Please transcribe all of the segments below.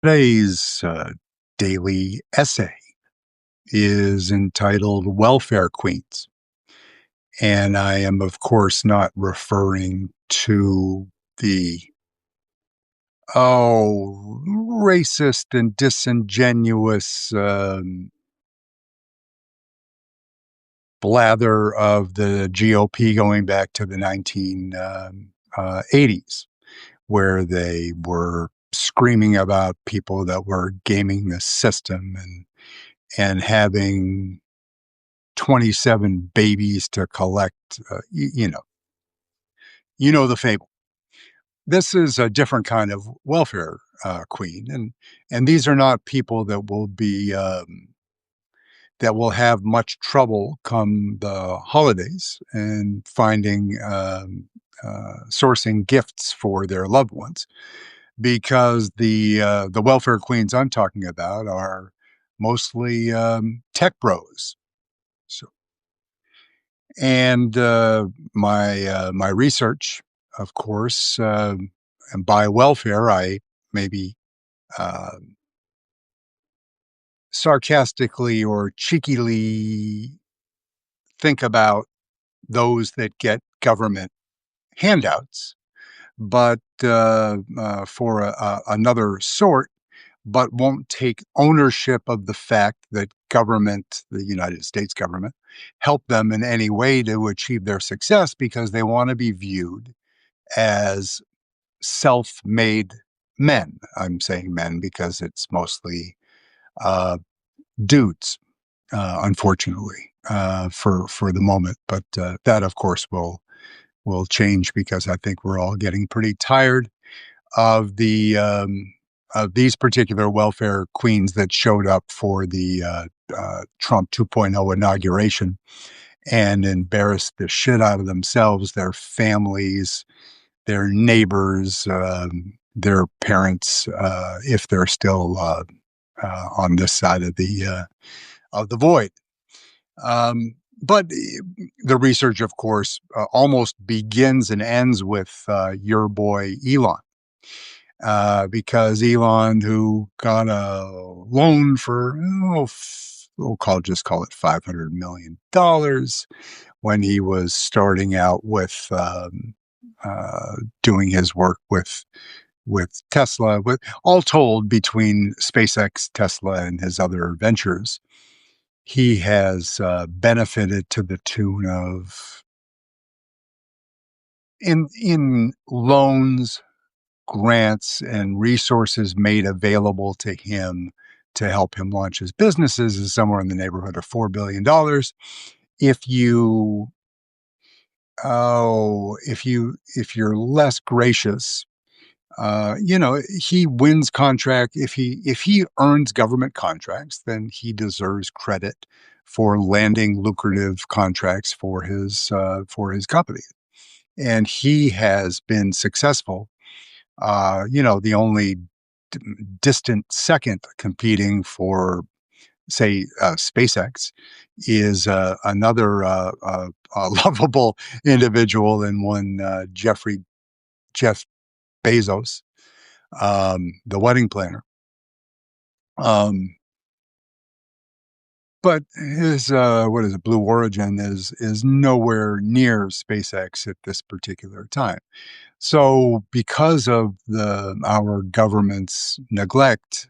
Today's daily essay is entitled Welfare Queens. And I am, of course, not referring to the, racist and disingenuous blather of the GOP going back to the 1980s, where they were screaming about people that were gaming the system and having 27 babies to collect, you know the fable. This is a different kind of welfare queen, and these are not people that will have much trouble come the holidays and finding sourcing gifts for their loved ones, because the welfare queens I'm talking about are mostly tech bros. So And my research, of course, and by welfare, I maybe uh, sarcastically or cheekily think about those that get government handouts, but for another sort, but won't take ownership of the fact that government, the United States government, helped them in any way to achieve their success because they want to be viewed as self-made men. I'm saying men because it's mostly uh, dudes, unfortunately, for the moment. But that, of course, will change because I think we're all getting pretty tired of of these particular welfare queens that showed up for the Trump 2.0 inauguration and embarrassed the shit out of themselves, their families, their neighbors, their parents, if they're still on this side of the void. But the research, of course, almost begins and ends with your boy Elon, because Elon, who got a loan for, just call it $500 million when he was starting out with doing his work with Tesla, with all told between SpaceX, Tesla, and his other ventures, he has benefited to the tune of in loans, grants, and resources made available to him to help him launch his businesses is somewhere in the neighborhood of $4 billion. If you if you're less gracious, he wins contract. If he earns government contracts, then he deserves credit for landing lucrative contracts for his company, and he has been successful. The only distant second competing for, say, SpaceX is another lovable individual in one Jeff Bezos, the wedding planner. Um, but his what is it, Blue Origin is nowhere near SpaceX at this particular time. So, because of the our government's neglect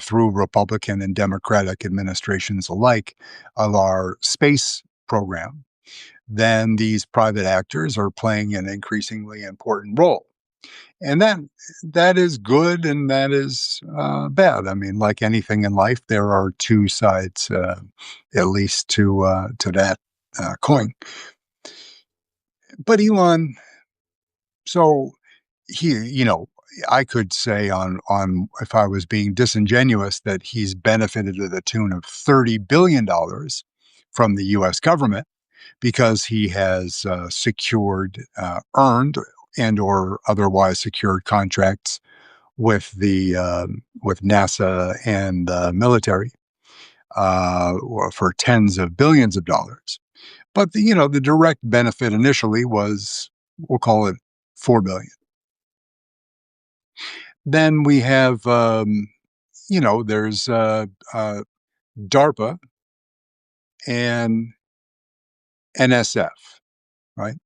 through Republican and Democratic administrations alike of our space program, then these private actors are playing an increasingly important role. And that is good and that is bad. I mean, like anything in life, there are two sides, at least to that coin. But Elon, so he, I could say on if I was being disingenuous that he's benefited to the tune of $30 billion from the U.S. government because he has secured, earned, and or otherwise secured contracts with NASA and the military for tens of billions of dollars. But the direct benefit initially was, we'll call it, $4 billion. Then we have there's DARPA and NSF, right?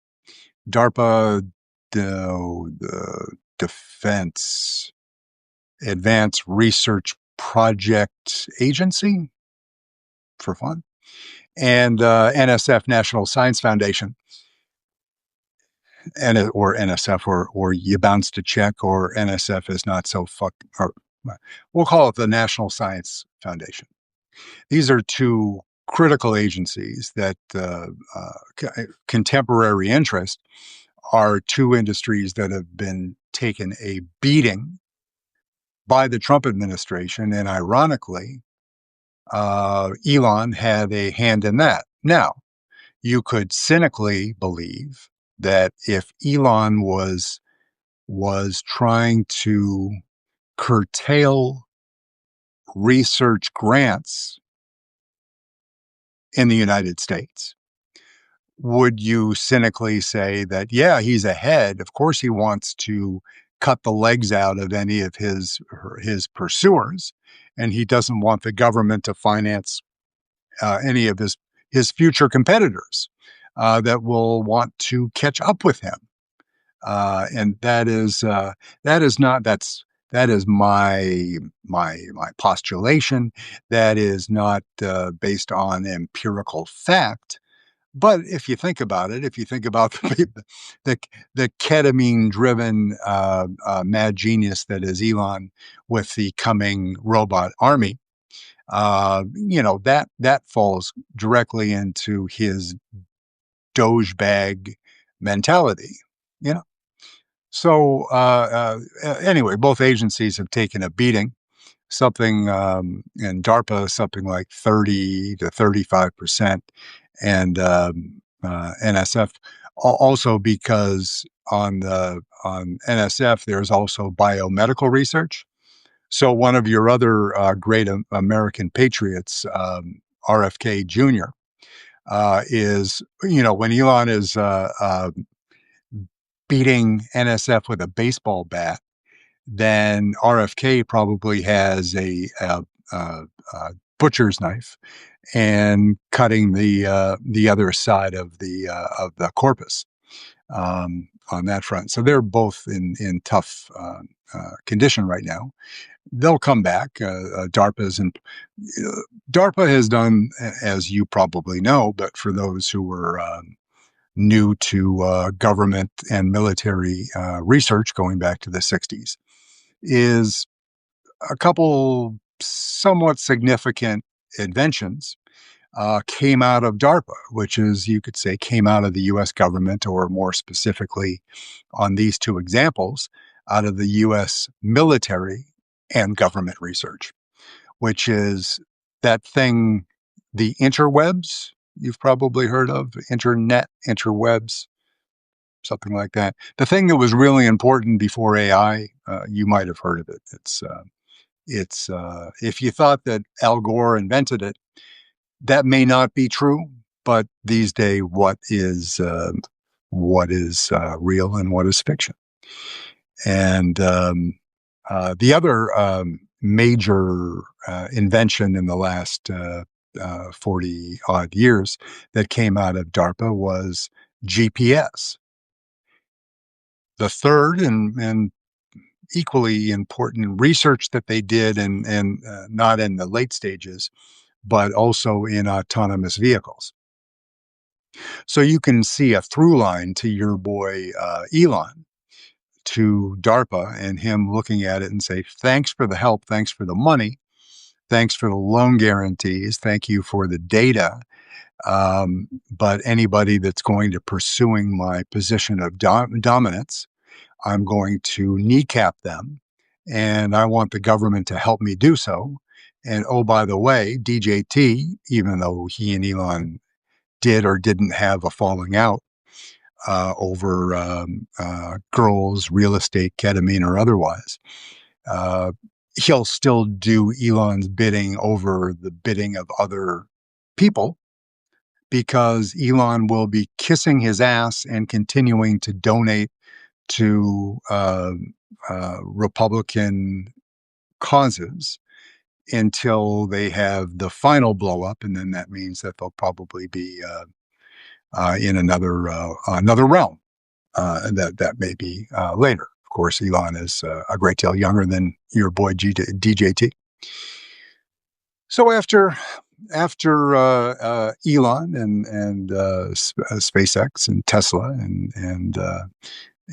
DARPA, the Defense Advanced Research Project Agency, for fun, and NSF, National Science Foundation, or NSF, or you bounced a check, or NSF is not so or we'll call it the National Science Foundation. These are two critical agencies that contemporary interest are two industries that have been taken a beating by the Trump administration. And ironically, Elon had a hand in that. Now, you could cynically believe that if Elon was trying to curtail research grants in the United States, would you cynically say that, yeah, he's ahead? Of course, he wants to cut the legs out of any of his pursuers, and he doesn't want the government to finance any of his future competitors that will want to catch up with him. And that is my postulation. That is not based on empirical fact. But if you think about it, if you think about the, the ketamine-driven mad genius that is Elon with the coming robot army, that falls directly into his Doge bag mentality. You know, so anyway, both agencies have taken a beating. Something in DARPA, something like 30 to 35%, and NSF also, because on NSF there's also biomedical research. So one of your other great American patriots, RFK Jr., is, when Elon is beating NSF with a baseball bat, then RFK probably has a butcher's knife and cutting the other side of the corpus on that front. So they're both in tough condition right now. They'll come back. DARPA has done, as you probably know, but for those who were new to government and military research going back to the 60s, is a couple somewhat significant inventions came out of DARPA, which is, you could say, came out of the U.S. government, or more specifically on these two examples, out of the U.S. military and government research, which is that thing, the interwebs, you've probably heard of, internet, interwebs, something like that. The thing that was really important before AI, you might have heard of it. It's if you thought that Al Gore invented it, that may not be true. But these days, what is real and what is fiction? And the other major invention in the last 40 odd years that came out of DARPA was GPS. The third and equally important research that they did, and not in the late stages, but also in autonomous vehicles. So you can see a through line to your boy Elon, to DARPA, and him looking at it and say, thanks for the help, thanks for the money, thanks for the loan guarantees, thank you for the data. But anybody that's going to pursuing my position of dominance, I'm going to kneecap them, and I want the government to help me do so. And oh, by the way, DJT, even though he and Elon did or didn't have a falling out over girls, real estate, ketamine, or otherwise, he'll still do Elon's bidding over the bidding of other people, because Elon will be kissing his ass and continuing to donate to Republican causes until they have the final blow up, and then that means that they'll probably be in another realm. That may be later. Of course, Elon is a great deal younger than your boy DJT. So after Elon and SpaceX and Tesla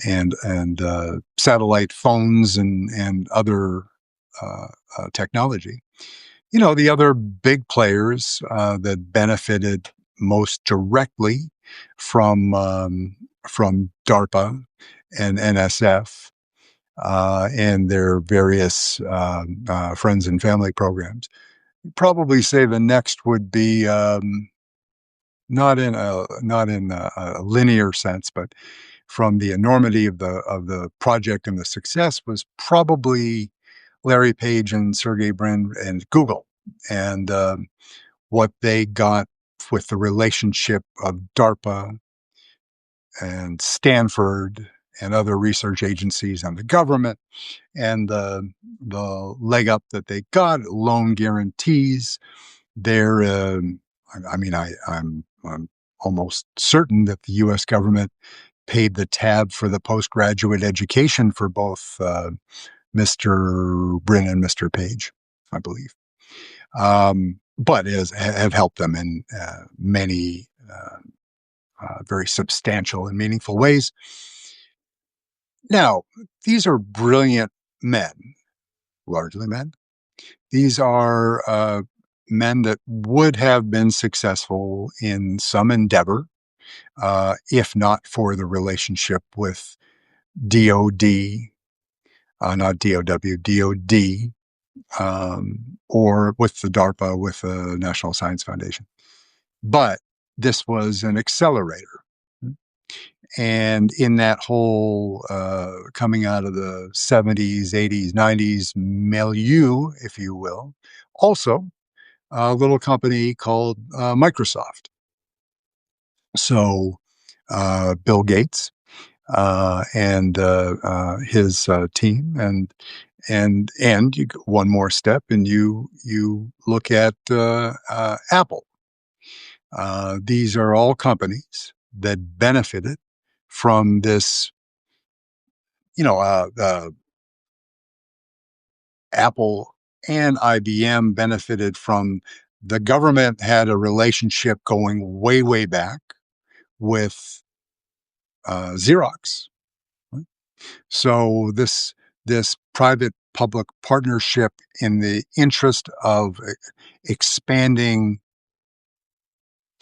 and satellite phones and other technology, the other big players that benefited most directly from DARPA and NSF and their various friends and family programs. Probably say the next would be not in a linear sense, but from the enormity of the project and the success was probably Larry Page and Sergey Brin and Google, and what they got with the relationship of DARPA and Stanford and other research agencies and the government, and the leg up that they got, loan guarantees. They're, I'm almost certain that the U.S. government paid the tab for the postgraduate education for both Mr. Brin and Mr. Page, I believe. But have helped them in many very substantial and meaningful ways. Now, these are brilliant men, largely men. These are men that would have been successful in some endeavor, if not for the relationship with DOD, not DOW, DOD, or with the DARPA, with the National Science Foundation. But this was an accelerator. And in that whole coming out of the 70s, 80s, 90s milieu, if you will, also a little company called Microsoft. So Bill Gates and his team, and you go one more step, and you look at Apple. These are all companies that benefited from this. Apple and IBM benefited from the government had a relationship going way, way back with Xerox. Right? So this private-public partnership in the interest of expanding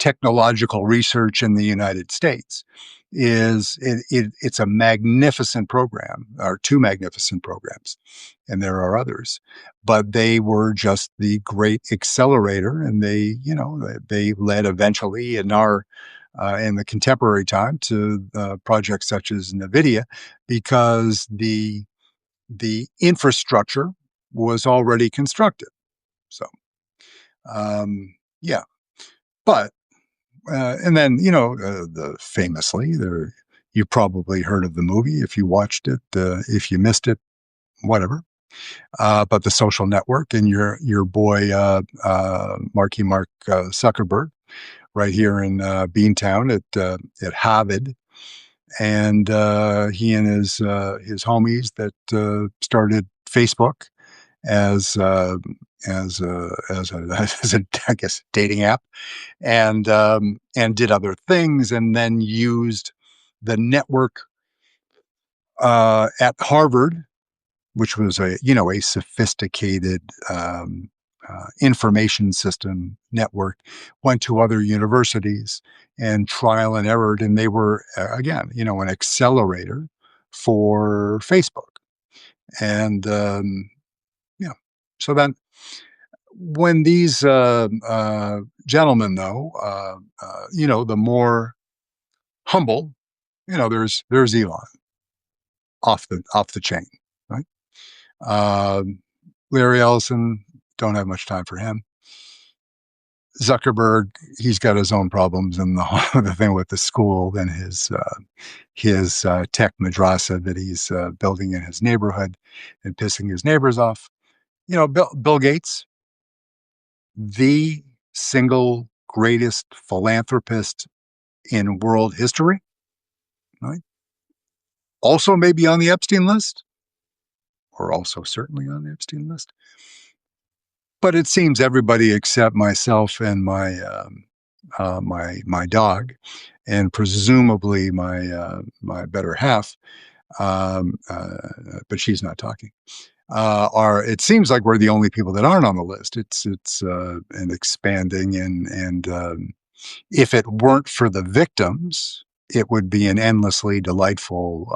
technological research in the United States it's a magnificent program, or two magnificent programs, and there are others, but they were just the great accelerator, and they led eventually in the contemporary time to projects such as NVIDIA, because the infrastructure was already constructed. So, yeah, but and then famously, you probably heard of the movie if you watched it. If you missed it, whatever. But The Social Network, and your boy Marky Mark Zuckerberg, right here in Beantown at Harvard, and he and his homies that started Facebook as as a, as a I guess dating app, and did other things, and then used the network at Harvard, which was a sophisticated information system network, went to other universities and trial and error, and they were again an accelerator for Facebook, and so then when these gentlemen, though, the more humble, there's Elon off the chain, right? Larry Ellison, don't have much time for him. Zuckerberg, he's got his own problems, and the thing with the school and his tech madrasa that he's building in his neighborhood and pissing his neighbors off. Bill Gates, the single greatest philanthropist in world history, right? Also maybe on the Epstein list, or also certainly on the Epstein list. But it seems everybody except myself and my dog, and presumably my better half, um, uh, but she's not talking. Are It seems like we're the only people that aren't on the list. It's and expanding, and if it weren't for the victims, it would be an endlessly delightful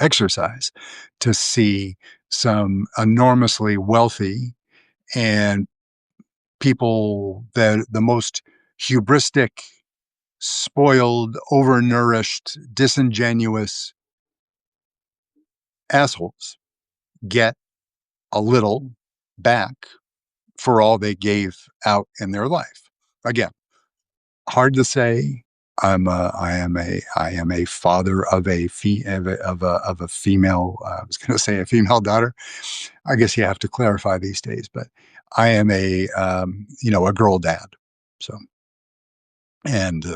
exercise to see some enormously wealthy and people that the most hubristic, spoiled, overnourished, disingenuous assholes get a little back for all they gave out in their life. Again, hard to say. I am a father of a female. I was going to say a female daughter. I guess you have to clarify these days, but I am a girl dad. So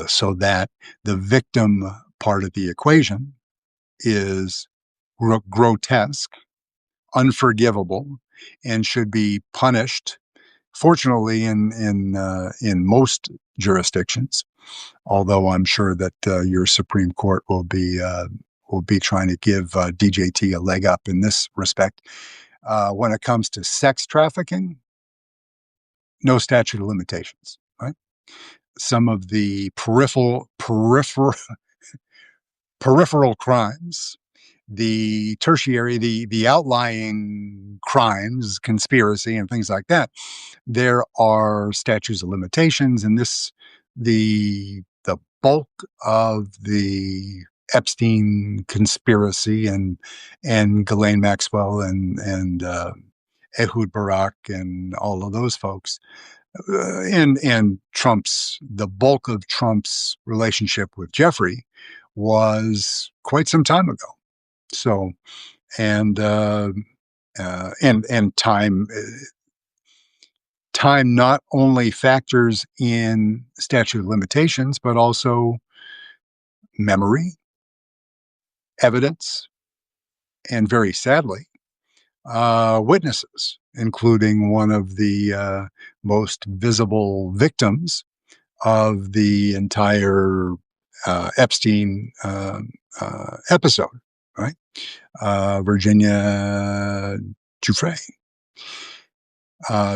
so that the victim part of the equation is grotesque, unforgivable, and should be punished. Fortunately, in most jurisdictions, although I'm sure that your Supreme Court will be trying to give DJT a leg up in this respect. When it comes to sex trafficking, no statute of limitations, right? Some of the peripheral crimes, the tertiary, the outlying crimes, conspiracy, and things like that, there are statutes of limitations, and the bulk of the Epstein conspiracy and Ghislaine Maxwell and Ehud Barak and all of those folks, and the bulk of Trump's relationship with Jeffrey was quite some time ago. So, and and time not only factors in statute of limitations, but also memory, evidence, and very sadly, witnesses, including one of the most visible victims of the entire Epstein episode, right? Virginia Giuffre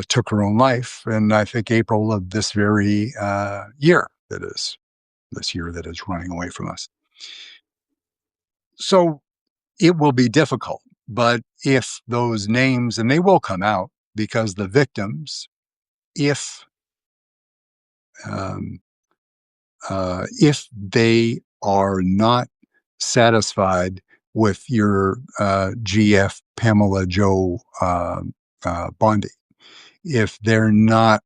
took her own life in, I think, April of this very year that is running away from us. So it will be difficult, but if those names, and they will come out because the victims, if um, if they are not satisfied with your GF Pamela Joe Bondi, if they're not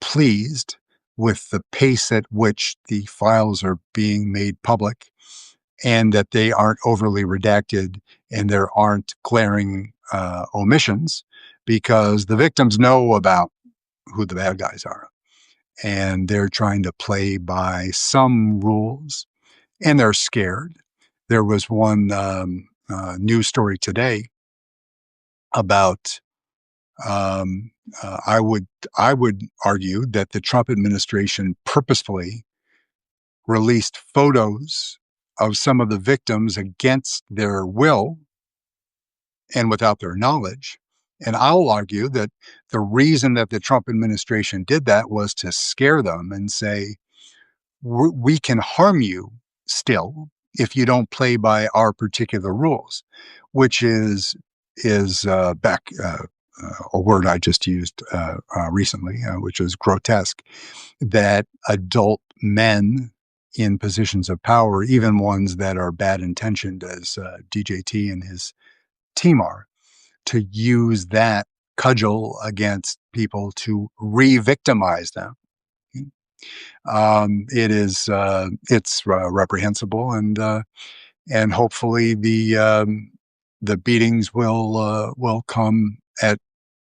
pleased with the pace at which the files are being made public, and that they aren't overly redacted and there aren't glaring omissions, because the victims know about who the bad guys are and they're trying to play by some rules and they're scared. There was one news story today about I would argue that the Trump administration purposefully released photos of some of the victims against their will and without their knowledge. And I'll argue that the reason that the Trump administration did that was to scare them and say, we can harm you still if you don't play by our particular rules, which is back a word I just used recently, which is grotesque, that adult men in positions of power, even ones that are bad intentioned as DJT and his team are, to use that cudgel against people to re-victimize them. It's reprehensible, and hopefully the beatings will come at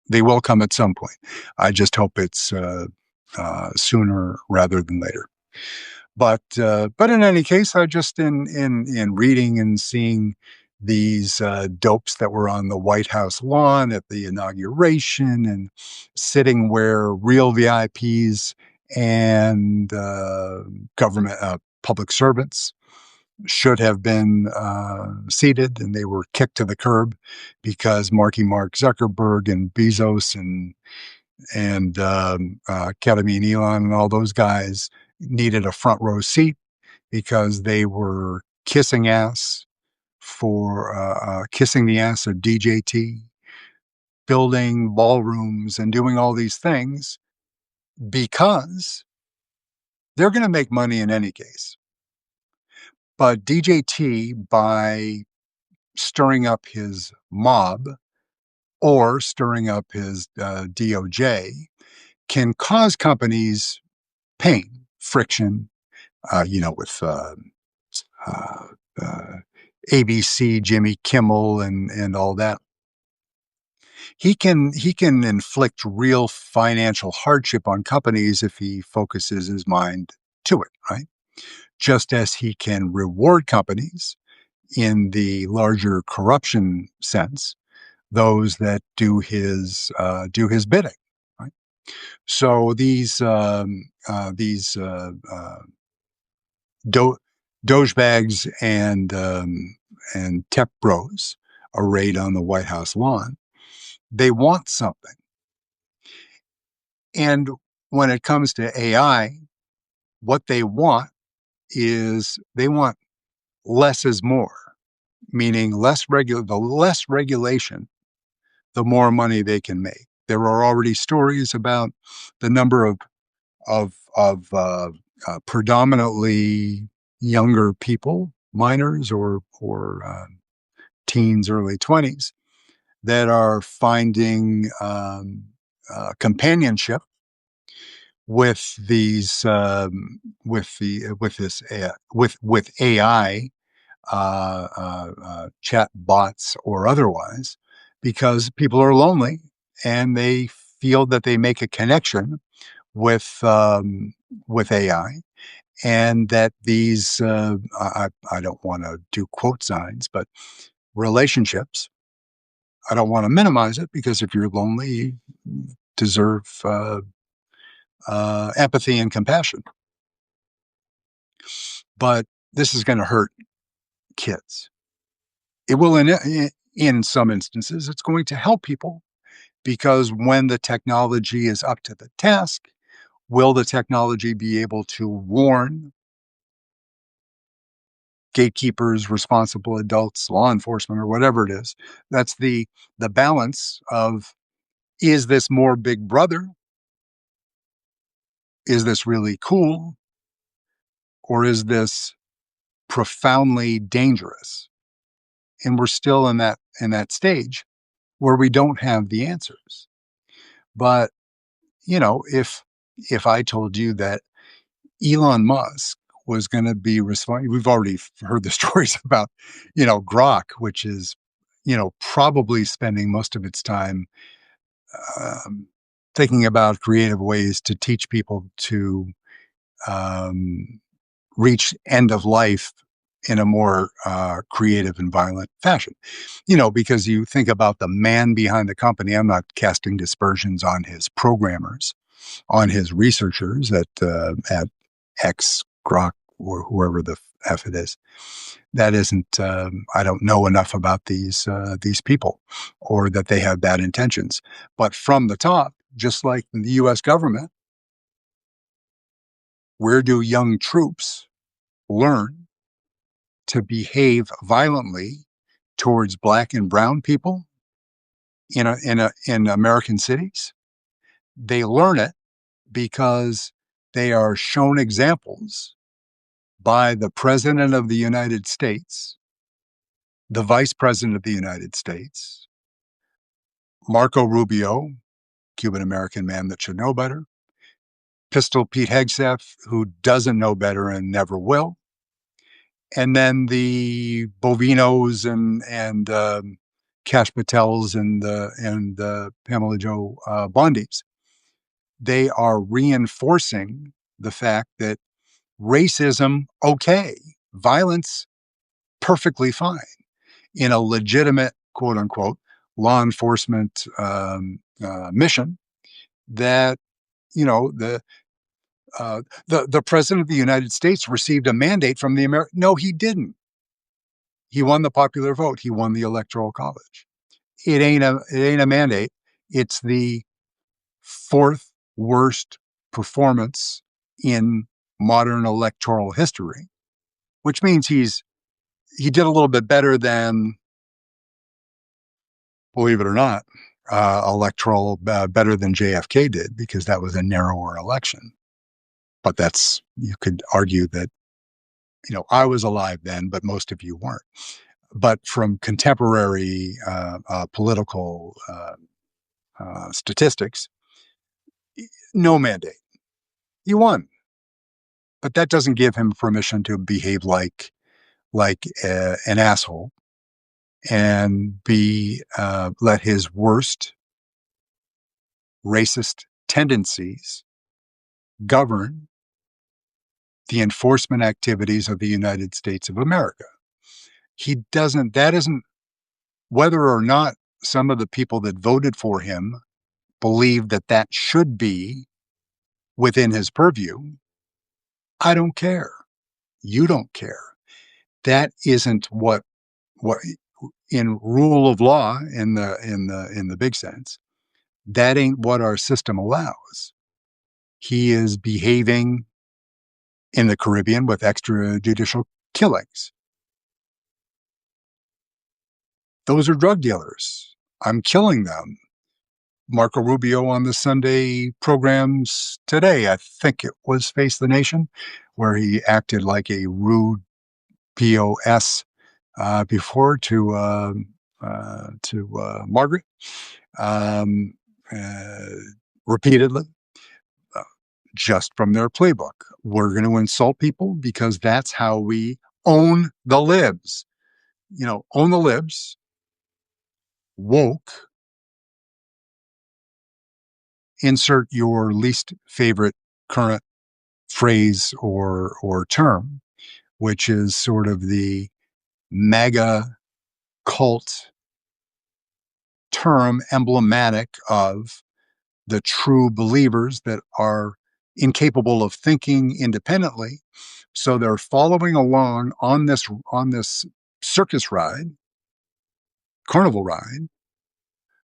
They will come at some point. I just hope it's sooner rather than later. But in any case, I just in reading and seeing these dopes that were on the White House lawn at the inauguration and sitting where real VIPs and government public servants should have been seated, and they were kicked to the curb because Mark Zuckerberg and Bezos and Kelly and Elon and all those guys needed a front row seat because they were kissing the ass of DJT, building ballrooms and doing all these things because they're going to make money in any case. But DJT, by stirring up his mob or stirring up his DOJ, can cause companies pain, friction, with uh, uh, ABC, Jimmy Kimmel, and all that. He can inflict real financial hardship on companies if he focuses his mind to it, right? Just as he can reward companies in the larger corruption sense, those that do his bidding, right? So these do- Dogebags and tech bros arrayed on the White House lawn. They want something, and when it comes to AI, what they want less is more, meaning the less regulation, the more money they can make. There are already stories about the number of predominantly younger people, minors or teens, early 20s, that are finding companionship with these with AI chat bots or otherwise, because people are lonely and they feel that they make a connection with AI, and that these I don't want to do quote signs, but relationships. I don't want to minimize it, because if you're lonely, you deserve empathy and compassion. But this is going to hurt kids. It will, in some instances, it's going to help people, because when the technology is up to the task, will the technology be able to warn gatekeepers, responsible adults, law enforcement, or whatever it is? That's the balance of, is this more Big Brother? Is this really cool? Or is this profoundly dangerous? And we're still in that stage where we don't have the answers. But if I told you that Elon Musk was going to be responsible, we've already heard the stories about Grok, which is probably spending most of its time um, thinking about creative ways to teach people to um, reach end of life in a more creative and violent fashion. Because you think about the man behind the company. I'm not casting dispersions on his programmers, on his researchers at X, Grok, or whoever the F it is. That isn't. I don't know enough about these people, or that they have bad intentions. But from the top, just like the U.S. government, where do young troops learn to behave violently towards black and brown people in American cities? They learn it because they are shown examples by the President of the United States, the Vice President of the United States, Marco Rubio, Cuban American man that should know better, Pistol Pete Hegseth, who doesn't know better and never will, and then the Bovinos and Kash Patels and Pamela Joe Bondis. They are reinforcing the fact that racism, okay, violence, perfectly fine in a legitimate, quote unquote, law enforcement mission. That you know the president of the United States received a mandate from the American. No, he didn't. He won the popular vote. He won the electoral college. It ain't a mandate. It's the fourth worst performance in modern electoral history, which means he did a little bit better than, believe it or not, better than JFK did, because that was a narrower election. But you could argue that, I was alive then, but most of you weren't. But from contemporary political statistics, no mandate. He won, but that doesn't give him permission to behave like an asshole and be let his worst racist tendencies govern the enforcement activities of the United States of America. That isn't, whether or not some of the people that voted for him believe that that should be within his purview. I don't care. You don't care. That isn't what in rule of law in the big sense. That ain't what our system allows. He is behaving in the Caribbean with extrajudicial killings. Those are drug dealers. I'm killing them. Marco Rubio on the Sunday programs today, I think it was Face the Nation, where he acted like a rude POS before to Margaret um, uh, repeatedly, just from their playbook. We're going to insult people because that's how we own the libs. Own the libs, woke, insert your least favorite current phrase or term, which is sort of the MAGA cult term emblematic of the true believers that are incapable of thinking independently. So they're following along on this circus ride, carnival ride,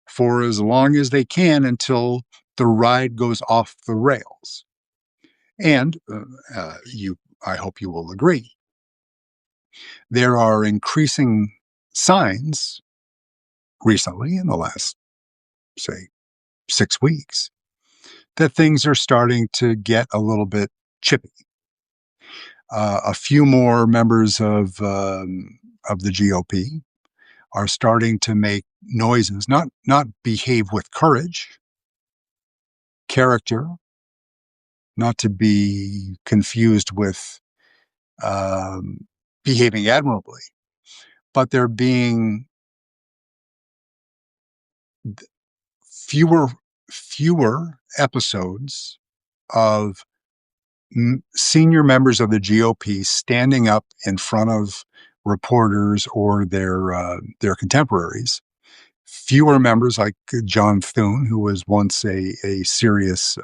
for as long as they can until the ride goes off the rails. And I hope you will agree, there are increasing signs recently in the last, say, 6 weeks that things are starting to get a little bit chippy. A few more members of the GOP are starting to make noises, not behave with courage, character, not to be confused with behaving admirably, but they're being fewer episodes of senior members of the GOP standing up in front of reporters or their contemporaries. Fewer members like John Thune, who was once a serious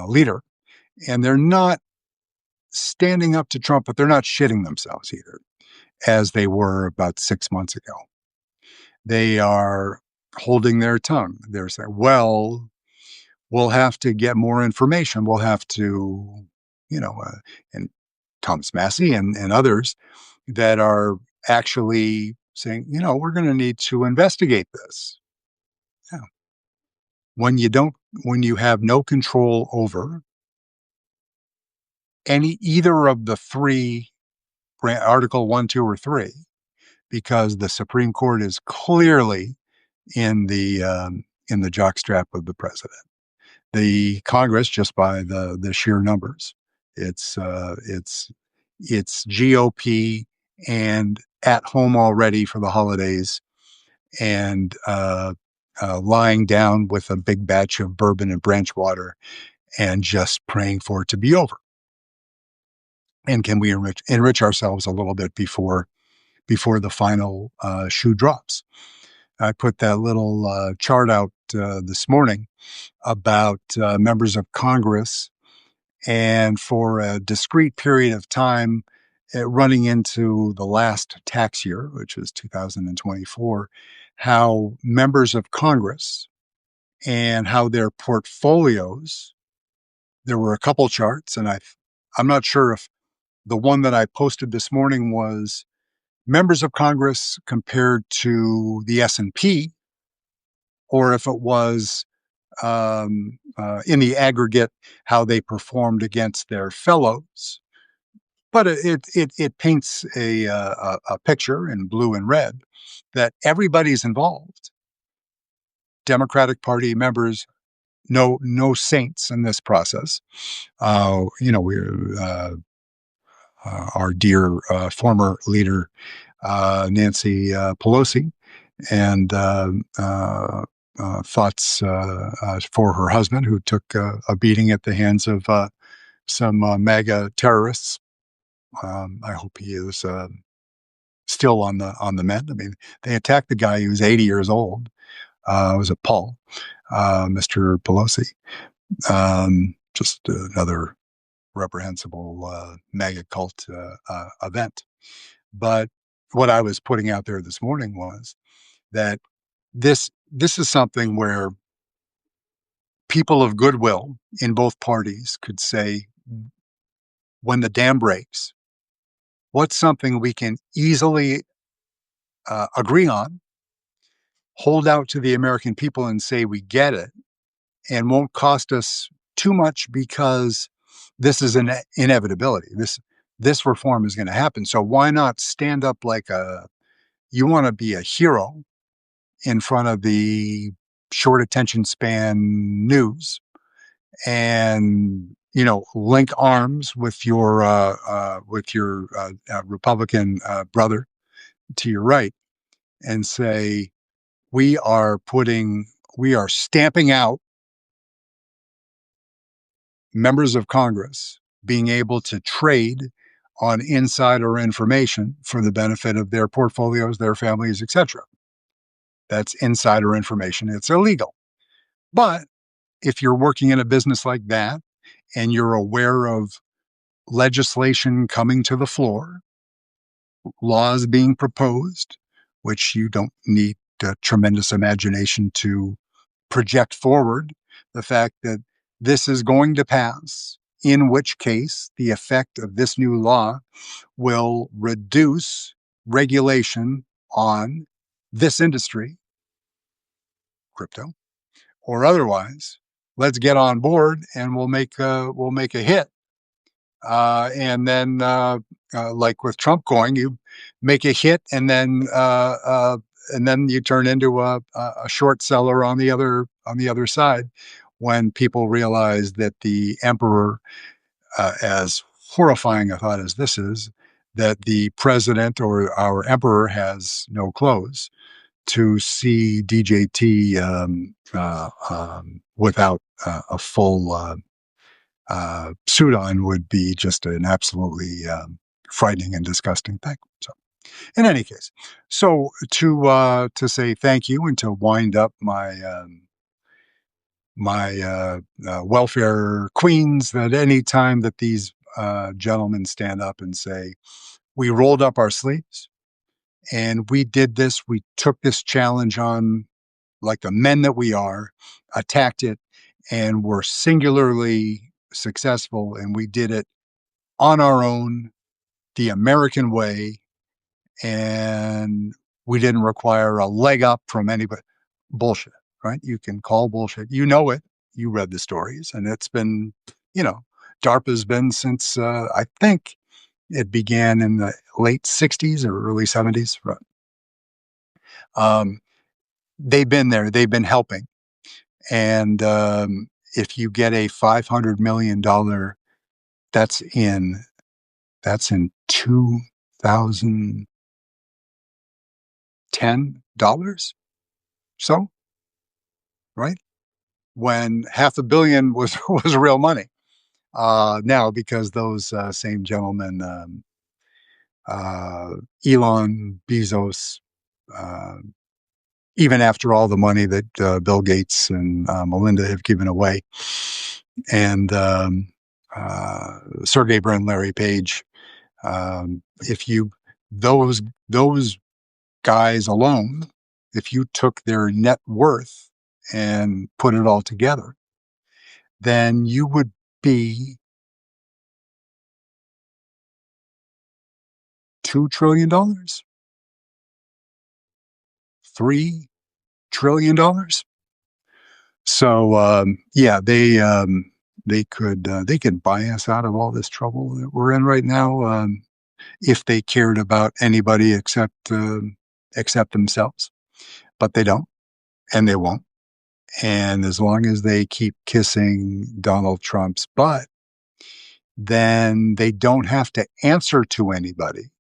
leader, and they're not standing up to Trump, but they're not shitting themselves either, as they were about 6 months ago. They are holding their tongue. They're saying, well, we'll have to get more information. We'll have to, and Thomas Massey and others that are actually saying, we're going to need to investigate this. Yeah. When you have no control over either of the three, Article 1, 2, or 3, because the Supreme Court is clearly in the jockstrap of the president. The Congress, just by the sheer numbers, it's GOP and at home already for the holidays, and lying down with a big batch of bourbon and branch water and just praying for it to be over. And can we enrich ourselves a little bit before the final shoe drops? I put that little chart out this morning about members of Congress, and for a discrete period of time, running into the last tax year, which was 2024, how members of Congress and how their portfolios. There were a couple charts, and I'm not sure if the one that I posted this morning was members of Congress compared to the S&P, or if it was in the aggregate how they performed against their fellows. But it paints a picture in blue and red that everybody's involved. Democratic Party members, no saints in this process. We're our dear former leader Nancy Pelosi, and thoughts for her husband, who took a beating at the hands of some MAGA terrorists. I hope he is still on the mend. I mean, they attacked the guy who was 80 years old. Was it Paul, Mr. Pelosi? Just another reprehensible MAGA cult event. But what I was putting out there this morning was that this is something where people of goodwill in both parties could say, when the dam breaks, what's something we can easily agree on, hold out to the American people and say we get it, and won't cost us too much because this is an inevitability. This reform is going to happen. So why not stand up like you want to be a hero in front of the short attention span news, and link arms with your Republican brother to your right, and say we are stamping out members of Congress being able to trade on insider information for the benefit of their portfolios, their families, etc. That's insider information. It's illegal. But if you're working in a business like that and you're aware of legislation coming to the floor, laws being proposed, which you don't need a tremendous imagination to project forward, the fact that this is going to pass, in which case the effect of this new law will reduce regulation on this industry, crypto, or otherwise. Let's get on board and we'll make a hit. And then, like with Trump going, you make a hit, and then you turn into a short seller on the other side, when people realize that the emperor, as horrifying a thought as this is, that the president or our emperor has no clothes, to see DJT without a full suit on would be just an absolutely frightening and disgusting thing. So, in any case, so to say thank you and to wind up my welfare queens, that any time that these gentlemen stand up and say, we rolled up our sleeves and we did this, we took this challenge on like the men that we are, attacked it, and were singularly successful, and we did it on our own, the American way, and we didn't require a leg up from anybody. Bullshit, right? You can call bullshit. You know it. You read the stories, and it's been, DARPA's been since, I think it began in the late 60s or early 70s. Right? They've been there. They've been helping. And if you get a $500 million, that's in $2010. So, right? When half a billion was was real money. Now, because those same gentlemen, uh, Elon, Bezos, uh, even after all the money that Bill Gates and Melinda have given away, and Sergey Brin, Larry Page, if you those those guys alone, if you took their net worth and put it all together, then you would be $2 trillion, $3 trillion. So yeah, they could buy us out of all this trouble that we're in right now, if they cared about anybody except themselves. But they don't, and they won't. And as long as they keep kissing Donald Trump's butt, then they don't have to answer to anybody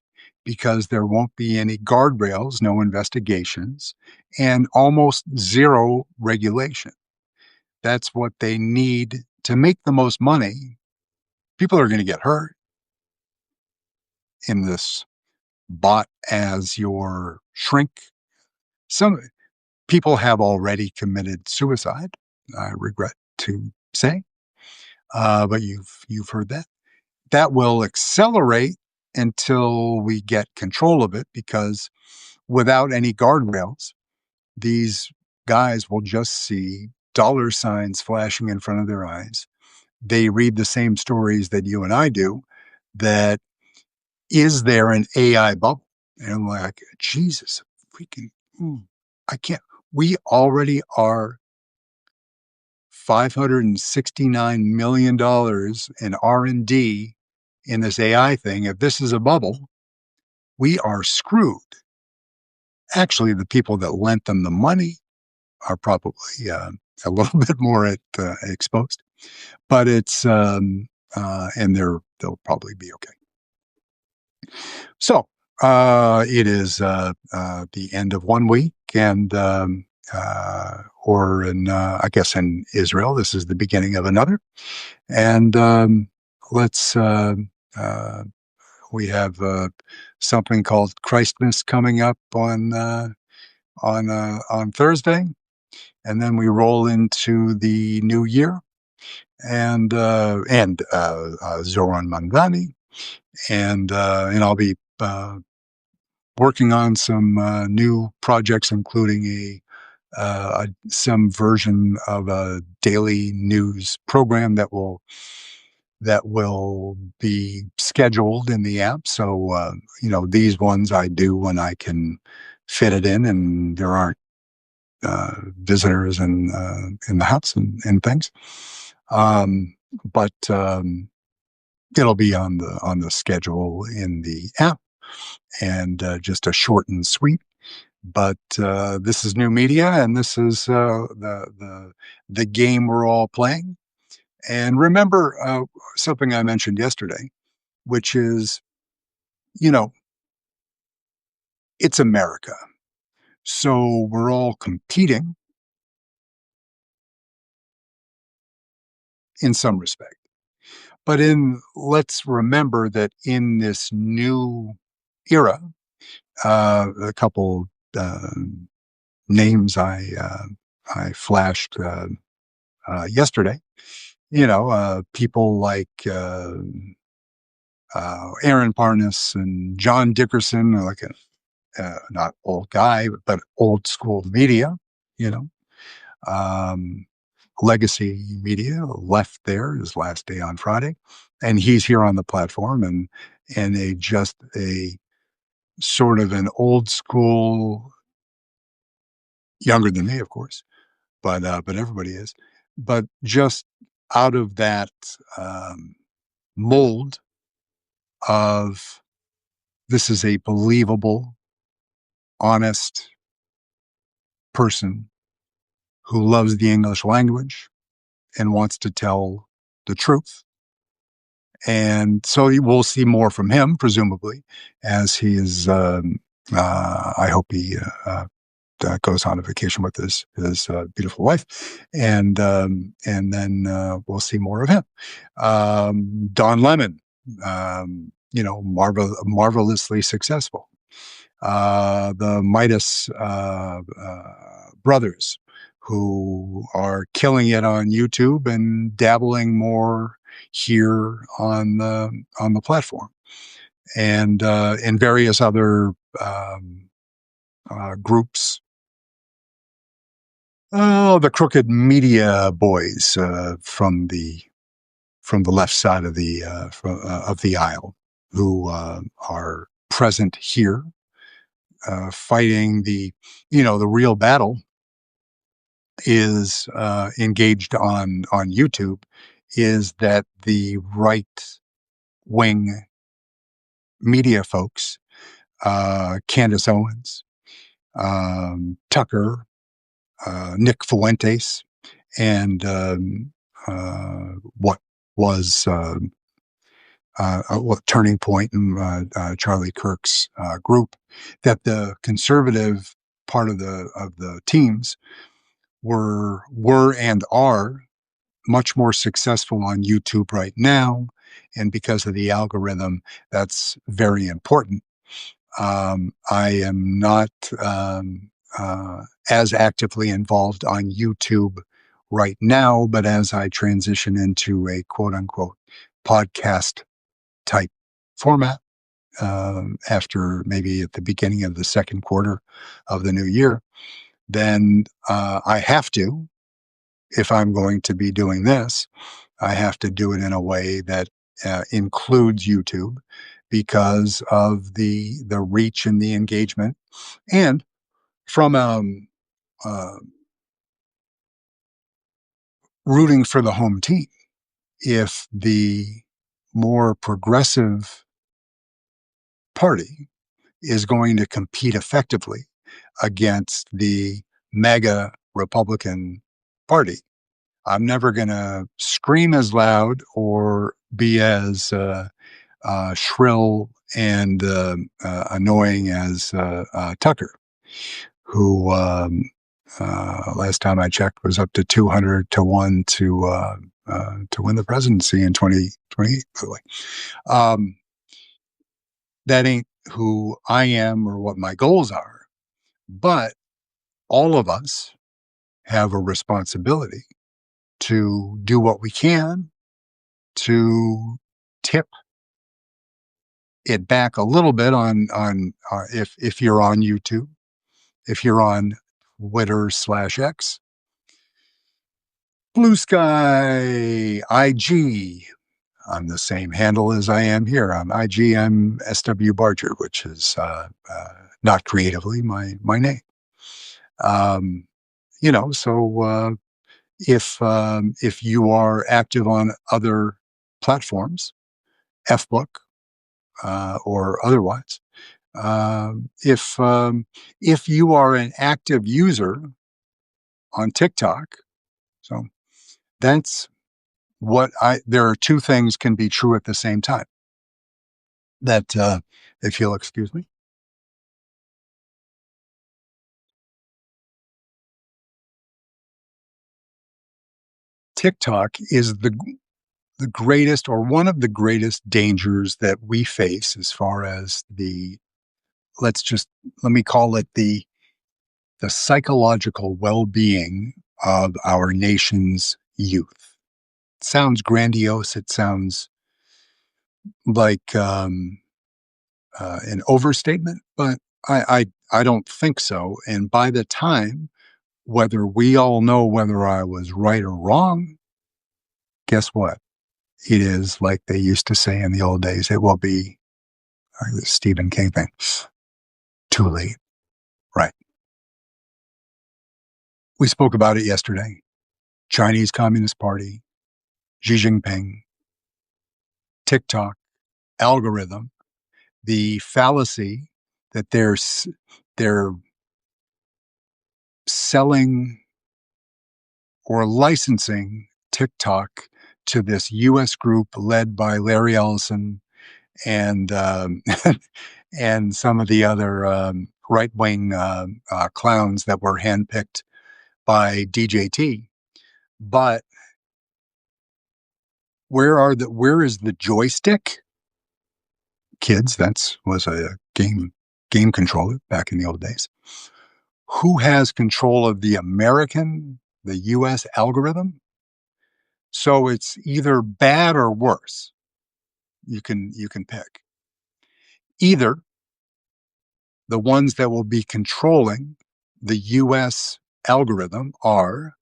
because there won't be any guardrails, no investigations, and almost zero regulation. That's what they need to make the most money. People are going to get hurt in this bot as your shrink. Some people have already committed suicide, I regret to say, but you've heard that. That will accelerate until we get control of it because without any guardrails, these guys will just see dollar signs flashing in front of their eyes. They read the same stories that you and I do. That is there an AI bubble? And I'm like, Jesus, freaking, I can't. We already are $569 million in R&D in this AI thing. If this is a bubble, we are screwed. Actually, the people that lent them the money are probably a little bit more exposed, but it's and they'll probably be okay. So it is the end of one week, and or in I guess in Israel, this is the beginning of another. And let's we have something called Christmas coming up on Thursday, and then we roll into the new year, and Zoran Mandani, and I'll be working on some new projects, including some version of a daily news program that will be scheduled in the app. So these ones I do when I can fit it in, and there aren't visitors in the house and things. But it'll be on the schedule in the app, and just a short and sweet. But this is new media, and this is the game we're all playing. And remember something I mentioned yesterday, which is, it's America. So we're all competing in some respect. But let's remember that in this new era, a couple names I flashed yesterday. People like Aaron Parnas and John Dickerson, like not old guy, but old school media. You know, um, legacy media left there his last day on Friday, and he's here on the platform, and a sort of an old school, younger than me, of course, but everybody is, but just out of that mold of this is a believable, honest person who loves the English language and wants to tell the truth. And so we'll see more from him, presumably, as he is. I hope he goes on a vacation with his beautiful wife, and then we'll see more of him. Don Lemon, marvelously successful. The Midas brothers, who are killing it on YouTube and dabbling more here on the platform, and in various other groups. Oh, the crooked media boys from the left side of of the aisle, who are present here, fighting the real battle is engaged on YouTube, is that the right wing media folks, Candace Owens, Tucker, Nick Fuentes, and what was Turning Point and Charlie Kirk's group, that the conservative part of the teams were and are much more successful on YouTube right now, and because of the algorithm, that's very important. I am not as actively involved on YouTube right now, but as I transition into a quote unquote podcast type format, after maybe at the beginning of the second quarter of the new year, then I have to, if I'm going to be doing this, I have to do it in a way that includes YouTube, because of the reach and the engagement, and from uh, rooting for the home team. If the more progressive party is going to compete effectively against the mega Republican Party, I'm never going to scream as loud or be as shrill and annoying as Tucker, who last time I checked was up to 200 to 1 to win the presidency in 2028. By the way, that ain't who I am or what my goals are, but all of us have a responsibility to do what we can to tip it back a little bit on if you're on YouTube, if you're on Twitter/X, Blue Sky, IG. I'm the same handle as I am here. On IG, I'm SW Barger, which is not creatively my name. So if you are active on other platforms, FBook or otherwise, if you are an active user on TikTok, so that's there are two things can be true at the same time. That, if you'll excuse me, TikTok is the greatest, or one of the greatest dangers that we face, as far as let me call it the psychological well-being of our nation's youth. It sounds grandiose. It sounds like an overstatement, but I don't think so. And by the time, whether we all know whether I was right or wrong, guess what? It is like they used to say in the old days. It will be the Stephen King thing. Too late. Right. We spoke about it yesterday. Chinese Communist Party, Xi Jinping, TikTok, algorithm, the fallacy that they're selling or licensing TikTok to this U.S. group led by Larry Ellison and and some of the other right-wing clowns that were handpicked by DJT. But where is the joystick? Kids, that was a game controller back in the old days. Who has control of the US algorithm? So it's either bad or worse. You can pick. Either the ones that will be controlling the US algorithm are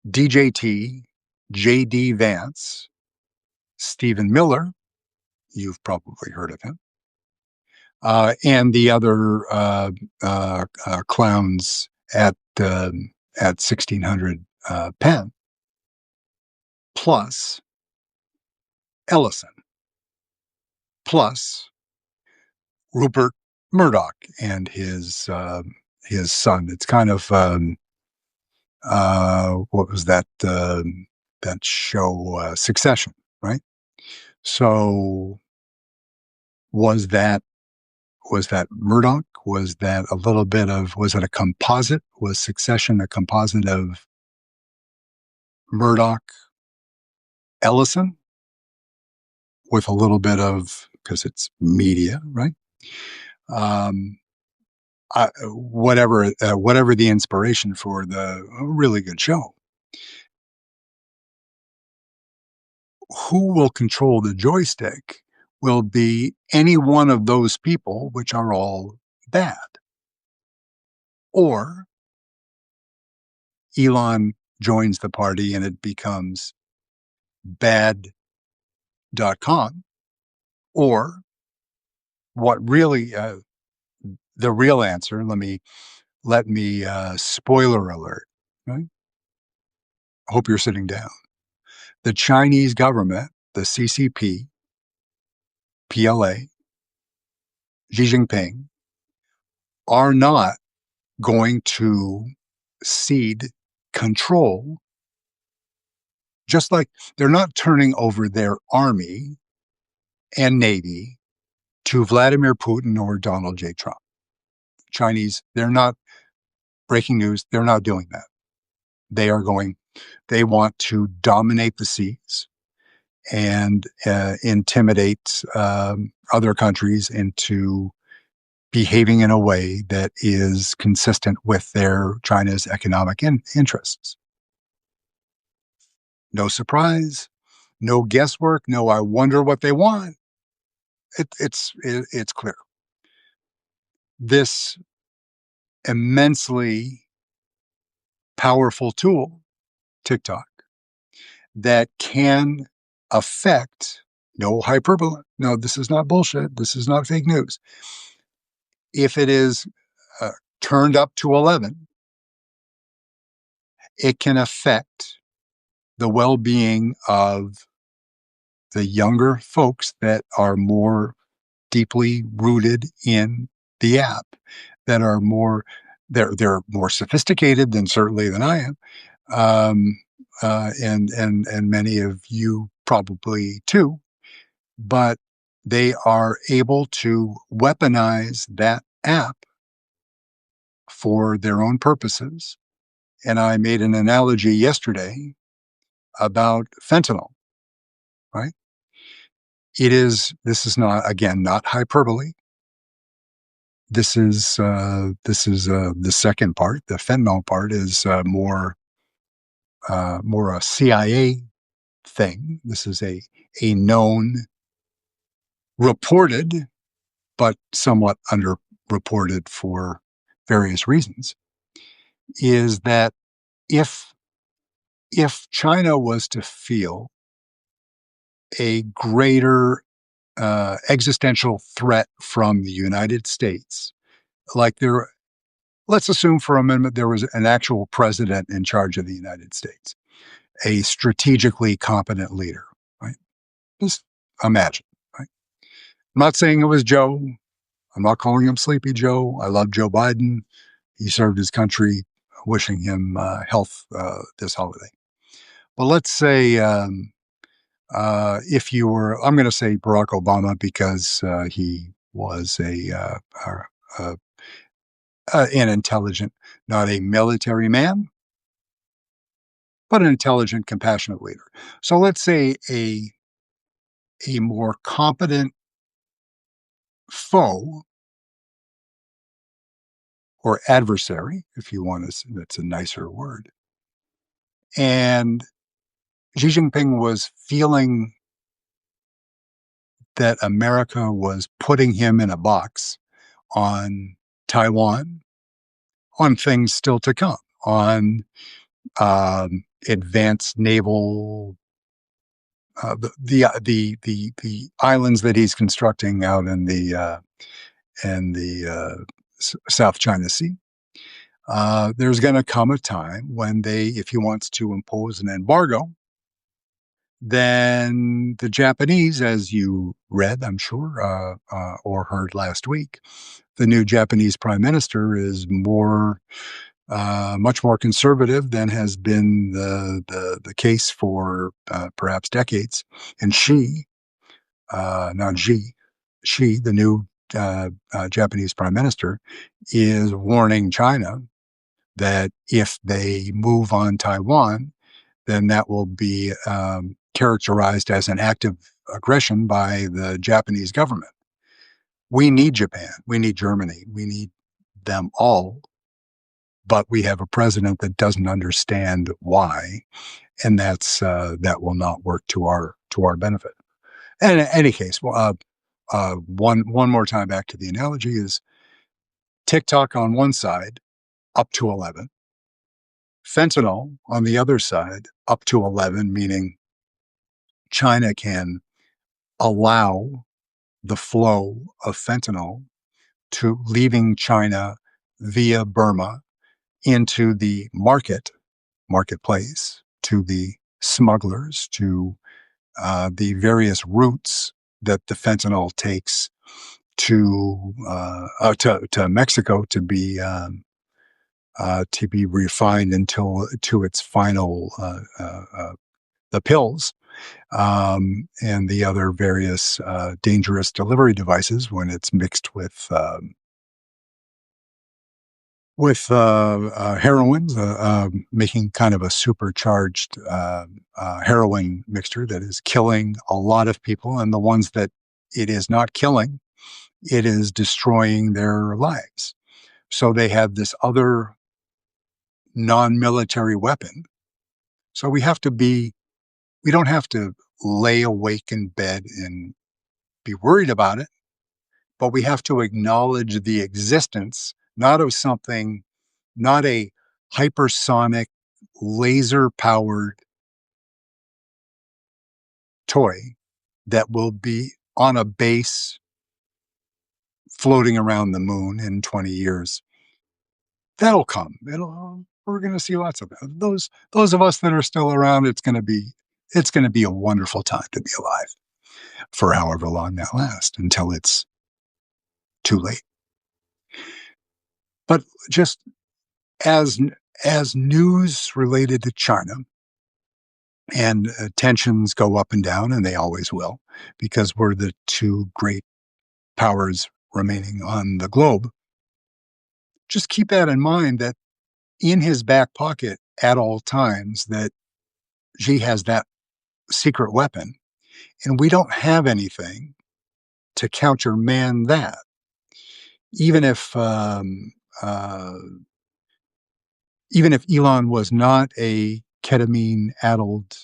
DJT, JD Vance, Stephen Miller, you've probably heard of him, and the other clowns at 1600 Penn, plus Ellison, plus Rupert Murdoch and his son. It's kind of what was that show Succession, right? So was that Murdoch? Was that a little bit of, was it a composite? Was Succession a composite of Murdoch, Ellison, with a little bit of, because it's media, right? Whatever the inspiration for the really good show. Who will control the joystick will be any one of those people, which are all bad. Or Elon joins the party and it becomes bad.com. Or what really, the real answer, let me spoiler alert, right? Hope you're sitting down. The Chinese government, the CCP, PLA, Xi Jinping, are not going to cede control, just like they're not turning over their army and navy to Vladimir Putin or Donald J. Trump. Chinese, they're not, breaking news, they're not doing that. They want to dominate the seas and intimidate other countries into behaving in a way that is consistent with China's economic interests. No surprise, no guesswork, no I wonder what they want. It's clear. This immensely powerful tool, TikTok, that can affect, no hyperbole, no, this is not bullshit, this is not fake news. If it is turned up to 11, it can affect the well-being of the younger folks that are more deeply rooted in the app, that are they're more sophisticated certainly than I am, and many of you probably too, but they are able to weaponize that app for their own purposes. And I made an analogy yesterday about fentanyl, right? This is not, again, not hyperbole. This is the second part. The fentanyl part is more a CIA thing. This is a known, reported, but somewhat underreported for various reasons, is that if China was to feel a greater existential threat from the United States, like let's assume for a minute there was an actual president in charge of the United States, a strategically competent leader, right? Just imagine, right? I'm not saying it was Joe. I'm not calling him Sleepy Joe. I love Joe Biden. He served his country, wishing him health this holiday. But let's say if you were, I'm going to say Barack Obama because he was uh, an intelligent, not a military man, but an intelligent, compassionate leader. So let's say a more competent foe or adversary, if you want to, that's a nicer word. And Xi Jinping was feeling that America was putting him in a box on Taiwan, on things still to come, on advanced naval, the islands that he's constructing out in the South China Sea. There's going to come a time when if he wants to impose an embargo, then the Japanese, as you read, I'm sure, or heard last week, the new Japanese prime minister is much more conservative than has been the case for perhaps decades. And not Xi, the new Japanese prime minister, is warning China that if they move on Taiwan, then that will be characterized as an act of aggression by the Japanese government. We need Japan. We need Germany. We need them all. But we have a president that doesn't understand why, and that will not work to our benefit. And in any case, one more time back to the analogy is TikTok on one side up to 11, fentanyl on the other side up to 11, meaning China can allow the flow of fentanyl to leaving China via Burma into the marketplace, to the smugglers, to the various routes that the fentanyl takes to Mexico to be refined until to its final the pills and the other various dangerous delivery devices when it's mixed with heroin, making kind of a supercharged heroin mixture that is killing a lot of people, and the ones that it is not killing, it is destroying their lives. So they have this other non-military weapon. So we don't have to lay awake in bed and be worried about it, but we have to acknowledge the existence, not of something, not a hypersonic, laser powered toy that will be on a base floating around the moon in 20 years. That'll come. We're going to see lots of that. Those of us that are still around, it's going to be a wonderful time to be alive for however long that lasts until it's too late. But just as news related to China and tensions go up and down, and they always will, because we're the two great powers remaining on the globe. Just keep that in mind, that in his back pocket at all times, that Xi has that secret weapon, and we don't have anything to countermand that. Even if even if Elon was not a ketamine-addled,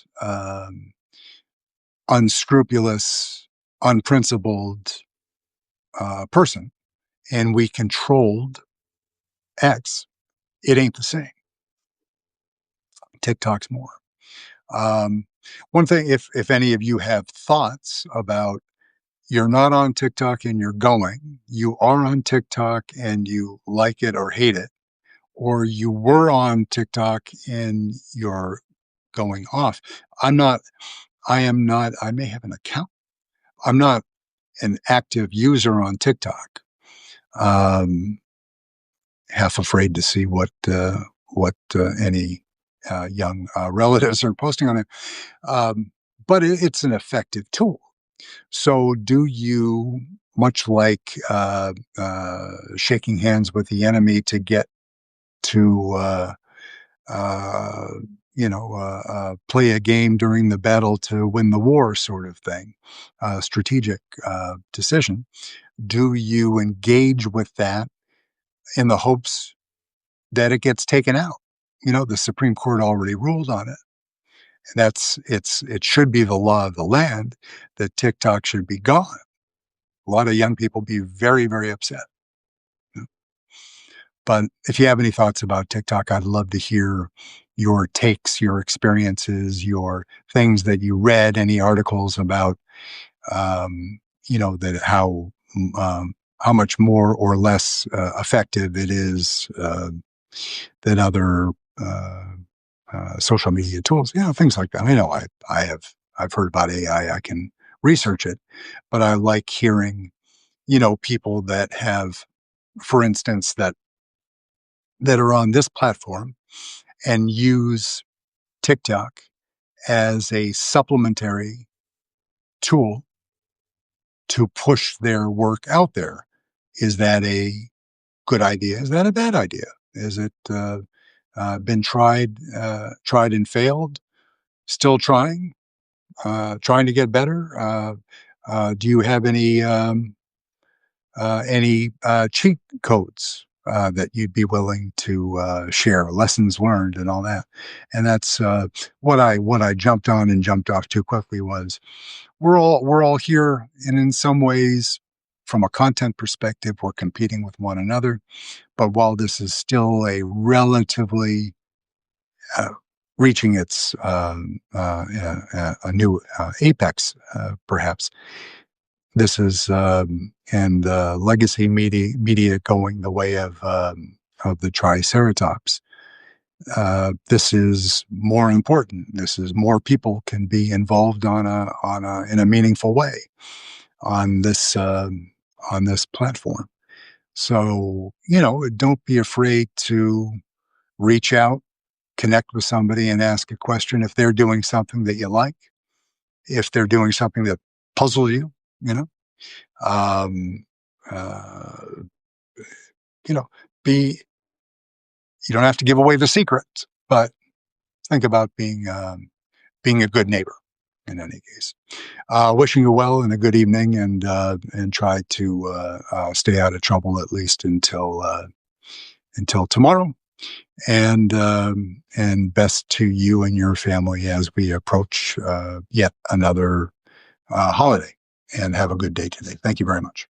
unscrupulous, unprincipled person, and we controlled X, it ain't the same. TikTok's more. One thing, if any of you have thoughts about, you're not on TikTok and you're going, you are on TikTok and you like it or hate it, or you were on TikTok and you're going off. I may have an account. I'm not an active user on TikTok. Half afraid to see what any young relatives are posting on it. But it's an effective tool. So do you much like shaking hands with the enemy to get to uh, play a game during the battle to win the war, sort of thing, strategic decision. Do you engage with that in the hopes that it gets taken out? The Supreme Court already ruled on it. It should be the law of the land that TikTok should be gone. A lot of young people be very, very upset. But if you have any thoughts about TikTok, I'd love to hear your takes, your experiences, your things that you read, any articles about, that how much more or less effective it is than other uh, social media tools. Things like that. I know I've heard about AI. I can research it, but I like hearing people that have, for instance, that are on this platform and use TikTok as a supplementary tool to push their work out there. Is that a good idea? Is that a bad idea? Is it been tried and failed? Still trying to get better? Do you have any cheat codes that you'd be willing to share, lessons learned, and all that? And that's what I jumped on and jumped off too quickly was we're all here, and in some ways, from a content perspective, we're competing with one another. But while this is still a relatively uh, reaching its a new apex, perhaps this is and legacy media going the way of the Triceratops. This is more important. This is more people can be involved in a meaningful way on this platform. So don't be afraid to reach out, connect with somebody, and ask a question if they're doing something that you like, if they're doing something that puzzles you. You know, um, uh, you know, be you don't have to give away the secret, but think about being a good neighbor in any case. Wishing you well and a good evening, and try to stay out of trouble at least until tomorrow. And best to you and your family as we approach yet another holiday. And have a good day today. Thank you very much.